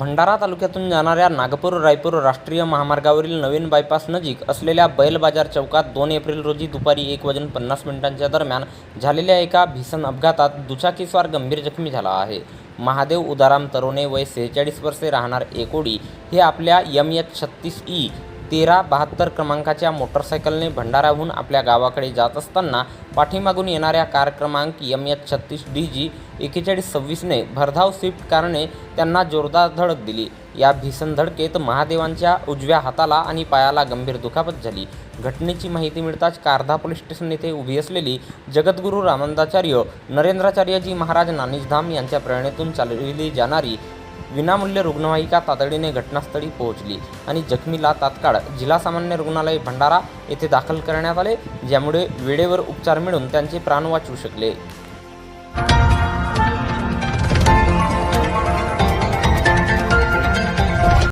भंडारा तालुक्यातून जाणाऱ्या नागपूर रायपूर राष्ट्रीय महामार्गावरील नवीन बायपास नजीक असलेल्या बैल बाजार चौकात 2 एप्रिल रोजी दुपारी 1:50 दरम्यान झालेल्या एका भीषण अपघातात दुचाकीस्वार गंभीर जखमी झाला आहे. महादेव उदाराम तरोने वय 46 वर्षे राहणार एकोडी हे आपल्या MH36E 1372 क्रमांकाच्या मोटरसायकलने भंडाऱ्याहून आपल्या गावाकडे जात असताना पाठीमागून येणाऱ्या कार क्रमांक MH36DG 4126ने भरधाव स्विफ्ट कारने त्यांना जोरदार धडक दिली. या भीषण धडकेत महादेवांच्या उजव्या हाताला आणि पायाला गंभीर दुखापत झाली. घटनेची माहिती मिळताच कारधा पोलीस स्टेशन येथे उभी असलेली जगद्गुरू रामानंदाचार्य नरेंद्राचार्यजी महाराज नानिजधाम यांच्या प्रेरणेतून चालविली जाणारी विनामूल्य रुग्णवाहिका तातडीने घटनास्थळी पोहोचली आणि जखमीला तात्काळ जिल्हा सामान्य रुग्णालय भंडारा येथे दाखल करण्यात आले, ज्यामुळे वेळेवर उपचार मिळून त्यांचे प्राण वाचू शकले.